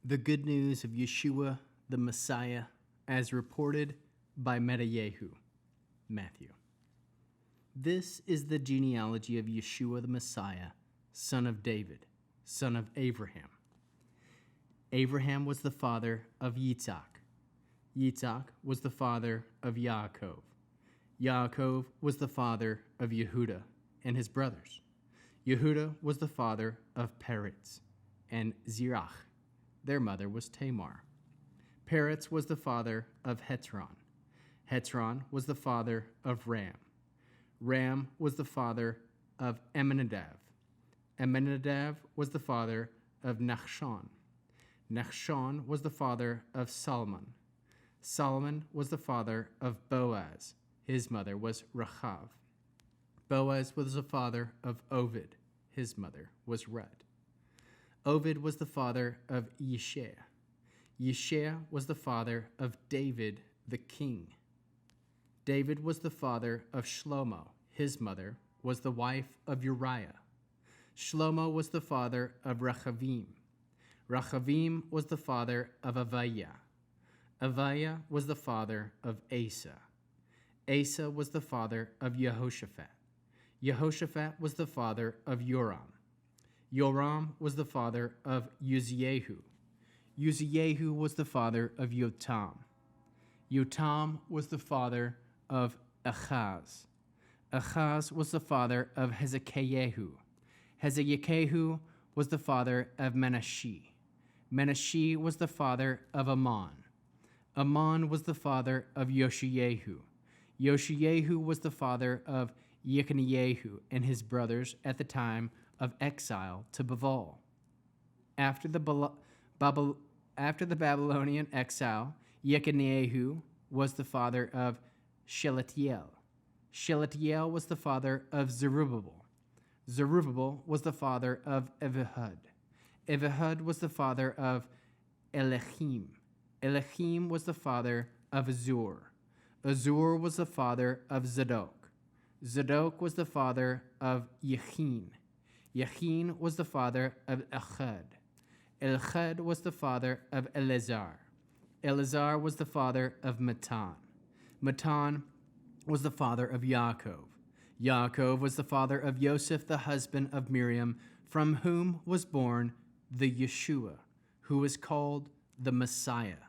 The good news of Yeshua, the Messiah, as reported by Metayehu, Matthew. This is the genealogy of Yeshua the Messiah, son of David, son of Abraham. Abraham was the father of Yitzhak. Yitzhak was the father of Yaakov. Yaakov was the father of Yehuda and his brothers. Yehuda was the father of Peretz and Zerach. Their mother was Tamar. Peretz was the father of Hezron. Hezron was the father of Ram. Ram was the father of Amminadab. Amminadab was the father of Nachshon. Nachshon was the father of Solomon. Solomon was the father of Boaz. His mother was Rachav. Boaz was the father of Ovid. His mother was Ruth. Ovid was the father of Yeshua. Yeshua was the father of David the king. David was the father of Shlomo. His mother was the wife of Uriah. Shlomo was the father of Rechavim. Rechavim was the father of Aviah. Aviah was the father of Asa. Asa was the father of Jehoshaphat. Jehoshaphat was the father of Joram. Joram was the father of Uzziahu. Uzziahu was the father of Yotam. Yotam was the father of Achaz. Achaz was the father of Hezekiahu. Hezekiahu was the father of Menashe. Menashe was the father of Ammon. Ammon was the father of Yoshiahu. Yoshiahu was the father of Yechaniahu and his brothers at the time of exile to Baval. After the Babylonian exile, Yechaniahu was the father of Shealtiel. Shealtiel was the father of Zerubbabel. Zerubbabel was the father of Evihud. Evihud was the father of Eliakim. Eliakim was the father of Azur. Azur was the father of Zadok. Zadok was the father of Yachin. Yachin was the father of Echad. Echad was the father of Eleazar. Eleazar was the father of Matan. Matan was the father of Yaakov. Yaakov was the father of Yosef, the husband of Miriam, from whom was born the Yeshua, who is called the Messiah.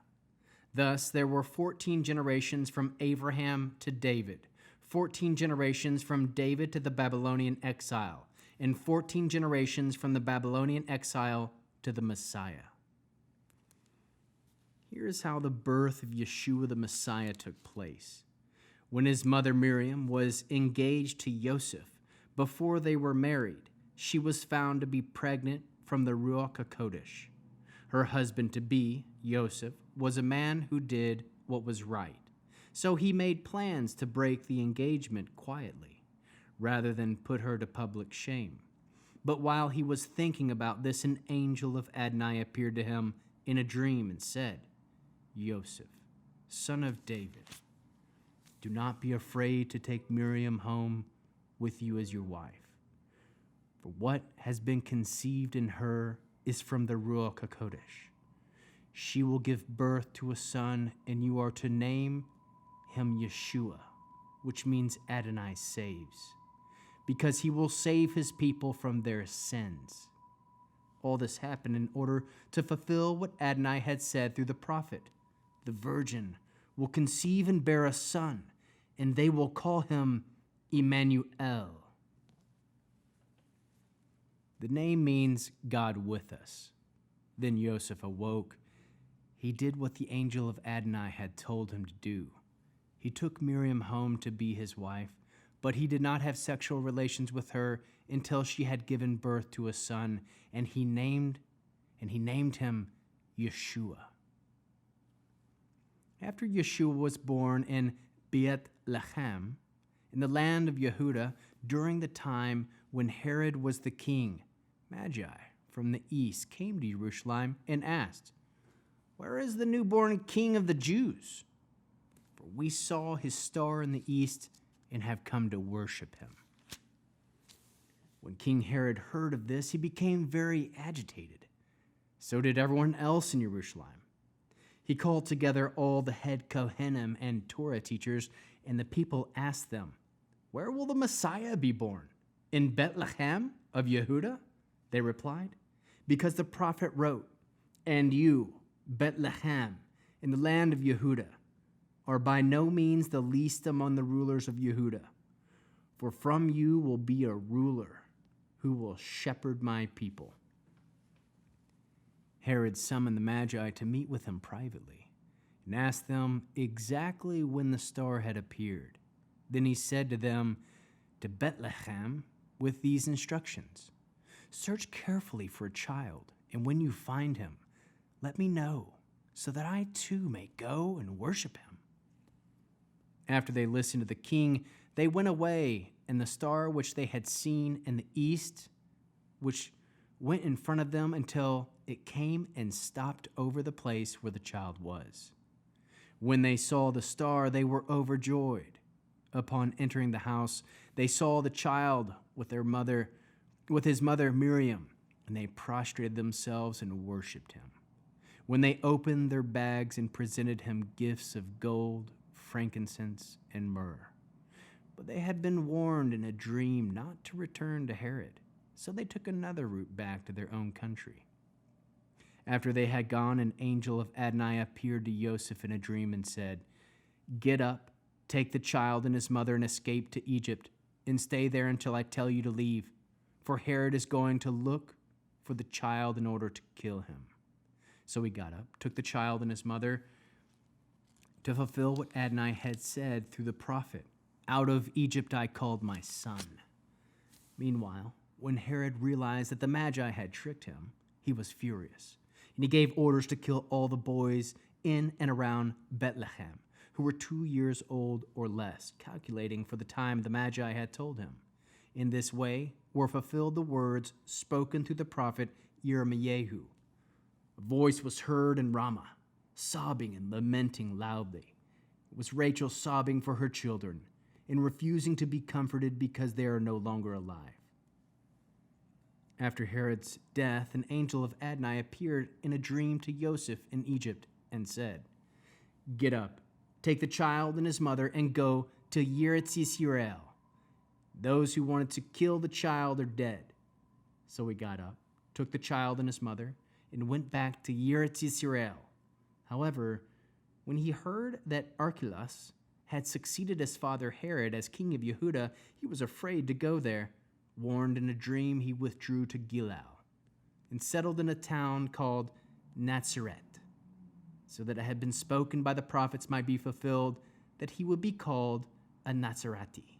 Thus there were 14 generations from Abraham to David, 14 generations from David to the Babylonian exile, and 14 generations from the Babylonian exile to the Messiah. Here is how the birth of Yeshua the Messiah took place. When his mother Miriam was engaged to Joseph, before they were married, she was found to be pregnant from the Ruach HaKodesh. Her husband-to-be, Joseph, was a man who did what was right. So he made plans to break the engagement quietly, rather than put her to public shame. But while he was thinking about this, an angel of Adonai appeared to him in a dream and said, "Joseph, son of David, do not be afraid to take Miriam home with you as your wife. For what has been conceived in her is from the Ruach HaKodesh. She will give birth to a son, and you are to name him Yeshua, which means Adonai saves, because he will save his people from their sins." All this happened in order to fulfill what Adonai had said through the prophet. The virgin will conceive and bear a son, and they will call him Emmanuel. The name means God with us. Then Joseph awoke. He did what the angel of Adonai had told him to do. He took Miriam home to be his wife, but he did not have sexual relations with her until she had given birth to a son, and he named him Yeshua. After Yeshua was born in Bethlehem, in the land of Yehuda, during the time when Herod was the king, Magi from the east came to Jerusalem and asked, "Where is the newborn king of the Jews? For we saw his star in the east and have come to worship him." When King Herod heard of this, he became very agitated. So did everyone else in Jerusalem. He called together all the head Kohanim and Torah teachers, and the people asked them, "Where will the Messiah be born? In Bethlehem of Yehuda?" They replied, "Because the prophet wrote, 'And you, Bethlehem, in the land of Yehuda, are by no means the least among the rulers of Yehuda. For from you will be a ruler who will shepherd my people.'" Herod summoned the Magi to meet with him privately and asked them exactly when the star had appeared. Then he said to them, "To Bethlehem with these instructions: search carefully for a child, and when you find him, let me know, so that I too may go and worship him." After they listened to the king, they went away, and the star which they had seen in the east, which went in front of them until it came and stopped over the place where the child was. When they saw the star, they were overjoyed. Upon entering the house, they saw the child with his mother Miriam, and they prostrated themselves and worshipped him. When they opened their bags and presented him gifts of gold, frankincense, and myrrh. But they had been warned in a dream not to return to Herod, so they took another route back to their own country. After they had gone, an angel of Adonai appeared to Joseph in a dream and said, "Get up, take the child and his mother and escape to Egypt, and stay there until I tell you to leave, for Herod is going to look for the child in order to kill him." So he got up, took the child and his mother to fulfill what Adonai had said through the prophet, "Out of Egypt I called my son." Meanwhile, when Herod realized that the Magi had tricked him, he was furious, and he gave orders to kill all the boys in and around Bethlehem who were 2 years old or less, calculating for the time the Magi had told him. In this way were fulfilled the words spoken through the prophet Yirmiyahu. A voice was heard in Ramah, sobbing and lamenting loudly. It was Rachel sobbing for her children and refusing to be comforted because they are no longer alive. After Herod's death, an angel of Adonai appeared in a dream to Joseph in Egypt and said, "Get up, take the child and his mother, and go to Eretz Yisrael. Those who wanted to kill the child are dead." So he got up, took the child and his mother, and went back to Eretz Yisrael. However, when he heard that Archelaus had succeeded his father Herod as king of Yehuda, he was afraid to go there. Warned in a dream, he withdrew to Gilgal and settled in a town called Nazareth, so that it had been spoken by the prophets might be fulfilled that he would be called a Nazareti.